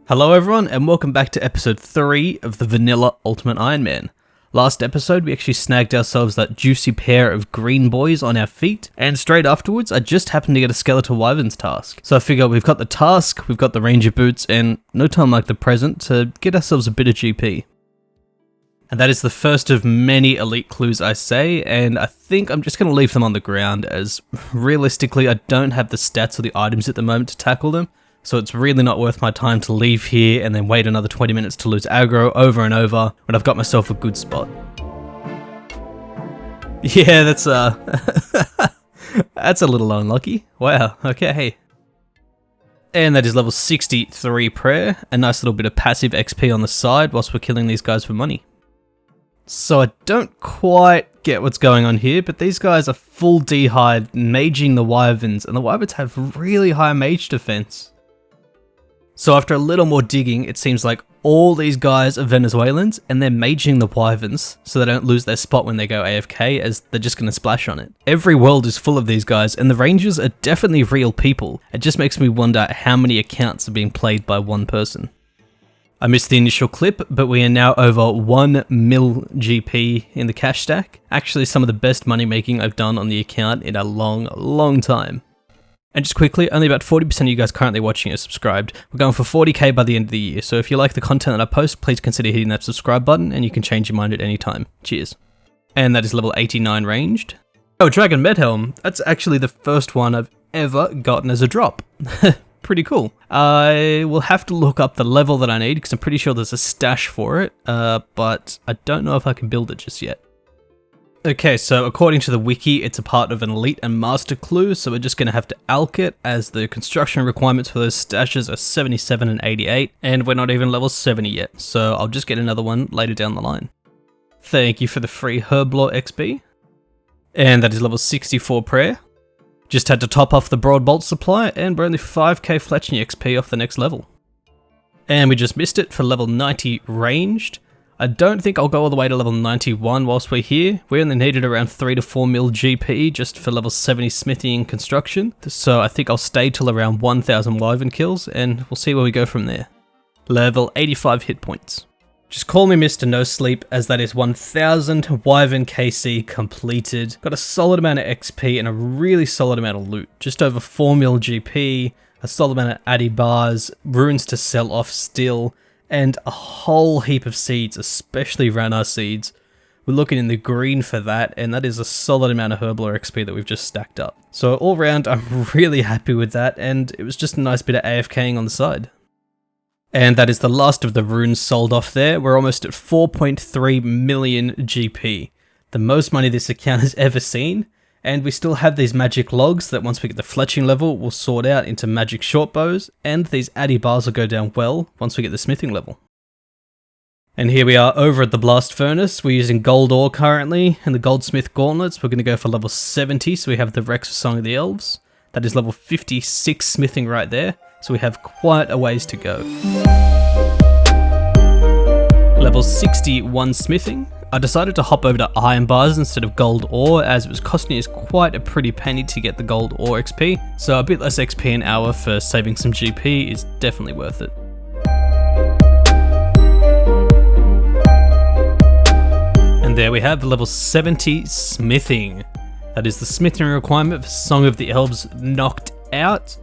Hello everyone, and welcome back to episode 3 of the Vanilla Ultimate Ironman. Last episode, we actually snagged ourselves that juicy pair of green boys on our feet, and straight afterwards, I just happened to get a Skeletal Wyverns task. So I figure we've got the task, we've got the Ranger boots, and no time like the present to get ourselves a bit of GP. And that is the first of many elite clues I say, and I think I'm just going to leave them on the ground, as realistically I don't have the stats or the items at the moment to tackle them. So it's really not worth my time to leave here and then wait another 20 minutes to lose aggro over and over when I've got myself a good spot. Yeah, that's that's a little unlucky. Wow, okay. And that is level 63 prayer, a nice little bit of passive XP on the side whilst we're killing these guys for money. So I don't quite get what's going on here, but these guys are full D-hide maging the Wyverns, and the Wyverns have really high mage defense. So after a little more digging, it seems like all these guys are Venezuelans, and they're maging the Wyverns so they don't lose their spot when they go AFK, as they're just going to splash on it. Every world is full of these guys, and the Rangers are definitely real people. It just makes me wonder how many accounts are being played by one person. I missed the initial clip, but we are now over 1 mil GP in the cash stack. Actually some of the best money making I've done on the account in a long time. And just quickly, only about 40% of you guys currently watching are subscribed. We're going for 40k by the end of the year, so if you like the content that I post, please consider hitting that subscribe button, and you can change your mind at any time. Cheers. And that is level 89 ranged. Oh, Dragon Medhelm. That's actually the first one I've ever gotten as a drop. Pretty cool. I will have to look up the level that I need, because I'm pretty sure there's a stash for it, but I don't know if I can build it just yet. Okay, so according to the wiki, it's a part of an elite and master clue, so we're just going to have to alch it, as the construction requirements for those stashes are 77 and 88, and we're not even level 70 yet, so I'll just get another one later down the line. Thank you for the free Herblore XP. And that is level 64 prayer. Just had to top off the broad bolt supply, and we're only 5k fletching XP off the next level. And we just missed it for level 90 ranged. I don't think I'll go all the way to level 91 whilst we're here. We only needed around 3 to 4 mil GP just for level 70 smithy and construction, so I think I'll stay till around 1000 wyvern kills, and we'll see where we go from there. Level 85 hit points. Just call me Mr. No Sleep, as that is 1000 wyvern KC completed. Got a solid amount of XP and a really solid amount of loot. Just over 4 mil GP, a solid amount of addy bars, runes to sell off still, and a whole heap of seeds, especially Rana seeds. We're looking in the green for that, and that is a solid amount of Herblore XP that we've just stacked up. So all round, I'm really happy with that, and it was just a nice bit of AFKing on the side. And that is the last of the runes sold off there. We're almost at 4.3 million GP. The most money this account has ever seen. And we still have these magic logs that once we get the fletching level, we'll sort out into magic short bows, and these addy bars will go down well once we get the smithing level. And here we are over at the blast furnace. We're using gold ore currently, and the goldsmith gauntlets. We're going to go for level 70, so we have the Rex for Song of the Elves. That is level 56 smithing right there, so we have quite a ways to go. Level 61 smithing. I decided to hop over to iron bars instead of gold ore, as it was costing us quite a pretty penny to get the gold ore XP, so a bit less XP an hour for saving some GP is definitely worth it. And there we have level 70 smithing. That is the smithing requirement for Song of the Elves knocked out.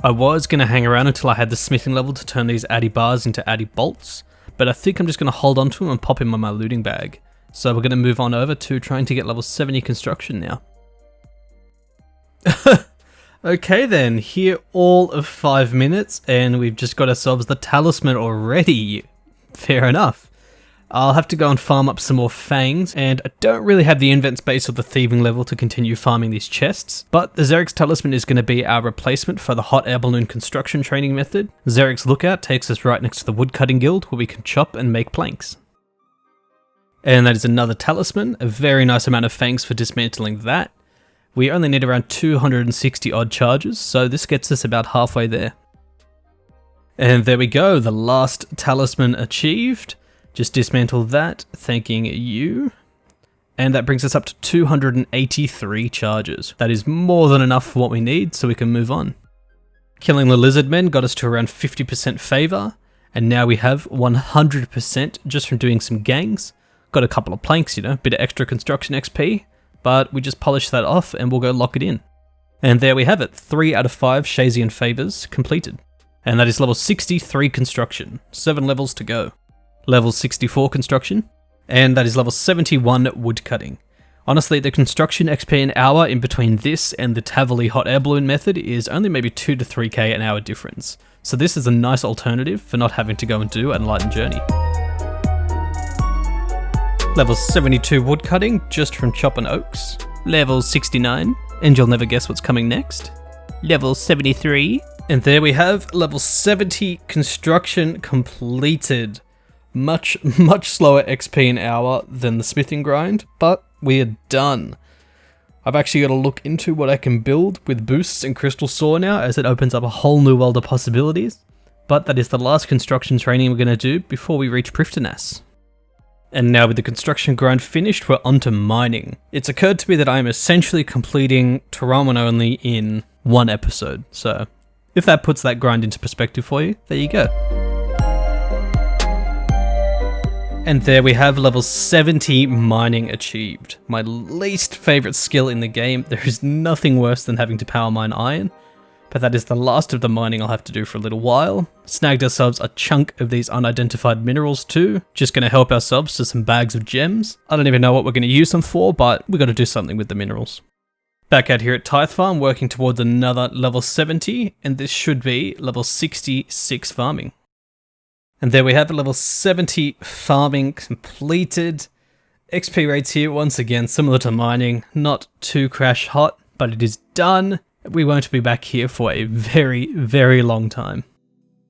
I was going to hang around until I had the smithing level to turn these addy bars into addy bolts, but I think I'm just going to hold on to them and pop them in my looting bag. So we're going to move on over to trying to get level 70 construction now. Okay then, here all of 5 minutes, and we've just got ourselves the talisman already. Fair enough. I'll have to go and farm up some more fangs, and I don't really have the invent space or the thieving level to continue farming these chests, but the Xeric's talisman is going to be our replacement for the hot air balloon construction training method. Xeric's lookout takes us right next to the woodcutting guild, where we can chop and make planks. And that is another talisman, a very nice amount of fangs for dismantling that. We only need around 260 odd charges, so this gets us about halfway there. And there we go, the last talisman achieved. Just dismantle that, thanking you. And that brings us up to 283 charges. That is more than enough for what we need, so we can move on. Killing the lizard men got us to around 50% favor, And now we have 100% just from doing some gangs. Got a couple of planks, you know, bit of extra construction XP, but we just polish that off and we'll go lock it in. And there we have it, 3 out of 5 Shazian favors completed. And that is level 63 construction, 7 levels to go. Level 64 construction, and that is level 71 woodcutting. Honestly, the construction XP an hour in between this and the Tavali hot air balloon method is only maybe 2 to 3k an hour difference. So this is a nice alternative for not having to go and do an enlightened journey. Level 72 woodcutting, just from chopping oaks. Level 69, and you'll never guess what's coming next. Level 73, and there we have level 70 construction completed. Much slower XP an hour than the smithing grind, but we are done. I've actually got to look into what I can build with boosts and crystal saw now, as it opens up a whole new world of possibilities. But that is the last construction training we're going to do before we reach Priff. And now with the construction grind finished, we're onto mining. It's occurred to me that I am essentially completing Tirannwn only in 1 episode, so if that puts that grind into perspective for you, there you go. And there we have level 70 mining achieved. My least favourite skill in the game. There is nothing worse than having to power mine iron, but that is the last of the mining I'll have to do for a little while. Snagged ourselves a chunk of these unidentified minerals too. Just going to help ourselves to some bags of gems. I don't even know what we're going to use them for, but we got to do something with the minerals. Back out here at Tithe Farm, working towards another level 70, and this should be level 66 farming. And there we have a level 70 farming completed. XP rates here, once again, similar to mining, not too crash hot, but it is done. We won't be back here for a very, very long time.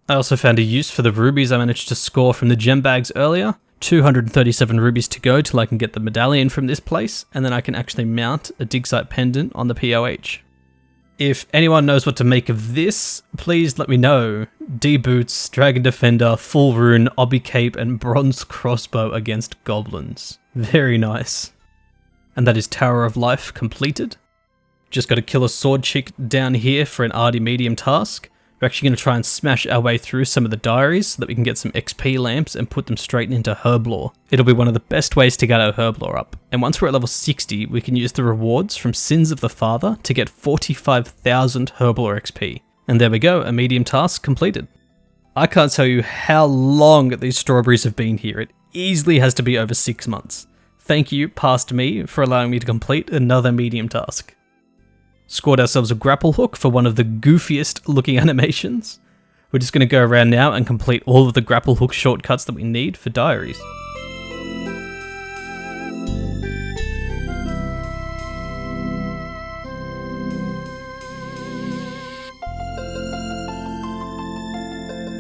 I also found a use for the rubies I managed to score from the gem bags earlier. 237 rubies to go till I can get the medallion from this place, and then I can actually mount a dig site pendant on the POH. If anyone knows what to make of this, please let me know. D boots, dragon defender, full rune, obby cape, and bronze crossbow against goblins. Very nice. And that is Tower of Life completed. Just got to kill a sword chick down here for an RD medium task. We're actually going to try and smash our way through some of the diaries so that we can get some XP lamps and put them straight into herb lore. It'll be one of the best ways to get our herb lore up. And once we're at level 60, we can use the rewards from Sins of the Father to get 45,000 herb lore XP. And there we go, a medium task completed. I can't tell you how long these strawberries have been here. It easily has to be over 6 months. Thank you, past me, for allowing me to complete another medium task. Scored ourselves a grapple hook for one of the goofiest looking animations. We're just going to go around now and complete all of the grapple hook shortcuts that we need for diaries.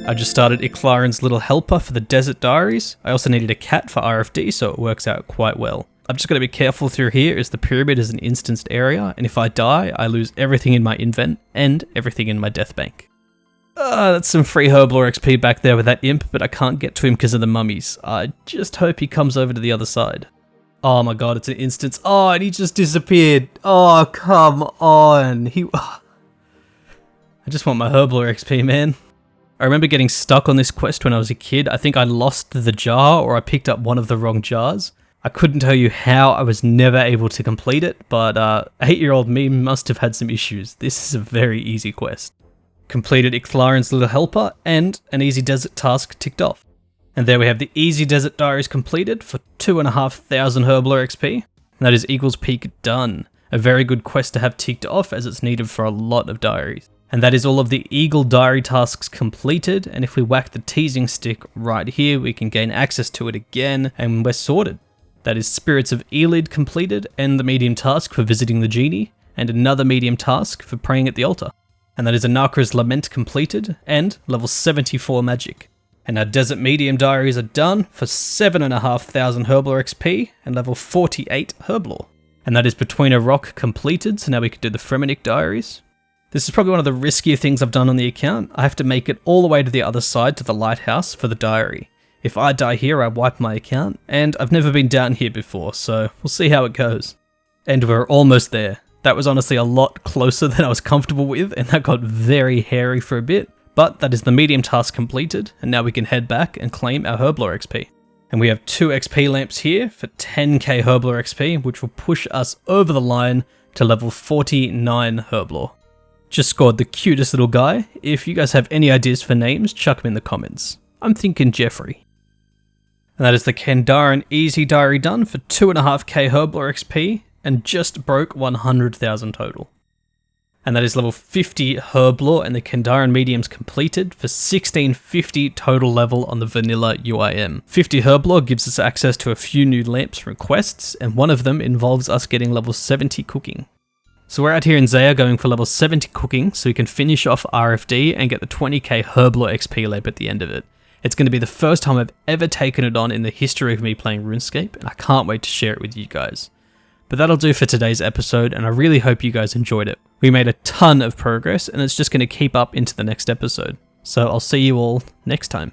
I just started Iclarin's Little Helper for the Desert Diaries. I also needed a cat for RFD, so it works out quite well. I'm just going to be careful through here as the pyramid is an instanced area, and if I die, I lose everything in my invent and everything in my death bank. That's some free herb lore XP back there with that imp, but I can't get to him because of the mummies. I just hope he comes over to the other side. Oh my god, it's an instance. Oh, and he just disappeared. Oh, come on. I just want my herb lore XP, man. I remember getting stuck on this quest when I was a kid. I think I lost the jar, or I picked up one of the wrong jars. I couldn't tell you how I was never able to complete it, but 8-year-old me must have had some issues. This is a very easy quest. Completed Iclarin's Little Helper, and an easy desert task ticked off. And there we have the easy desert diaries completed for 2,500 herb lore XP. And that is Eagle's Peak done. A very good quest to have ticked off as it's needed for a lot of diaries. And that is all of the Eagle diary tasks completed, and if we whack the teasing stick right here, we can gain access to it again, and we're sorted. That is Spirits of Elid completed, and the medium task for visiting the genie, and another medium task for praying at the altar. And that is Anakra's Lament completed, and level 74 magic. And our Desert Medium diaries are done for 7,500 herb lore XP, and level 48 herb lore. And that is Between a Rock completed, so now we can do the Fremenic diaries. This is probably one of the riskier things I've done on the account. I have to make it all the way to the other side to the lighthouse for the diary. If I die here, I wipe my account, and I've never been down here before, so we'll see how it goes. And we're almost there. That was honestly a lot closer than I was comfortable with, and that got very hairy for a bit, But that is the medium task completed, and now we can head back and claim our Herblore XP. And we have 2 XP lamps here for 10k Herblore XP, which will push us over the line to level 49 Herblore. Just scored the cutest little guy. If you guys have any ideas for names, chuck them in the comments. I'm thinking Jeffrey. And that is the Kendaran Easy Diary done for 2.5k Herblore XP and just broke 100,000 total. And that is level 50 Herblore and the Kendaran Mediums completed for 1650 total level on the vanilla UIM. 50 Herblore gives us access to a few new lamps from quests, and one of them involves us getting level 70 cooking. So we're out here in Zaya going for level 70 cooking so we can finish off RFD and get the 20k Herblore XP lamp at the end of it. It's going to be the first time I've ever taken it on in the history of me playing RuneScape, and I can't wait to share it with you guys. But that'll do for today's episode, and I really hope you guys enjoyed it. We made a ton of progress, and it's just going to keep up into the next episode. So I'll see you all next time.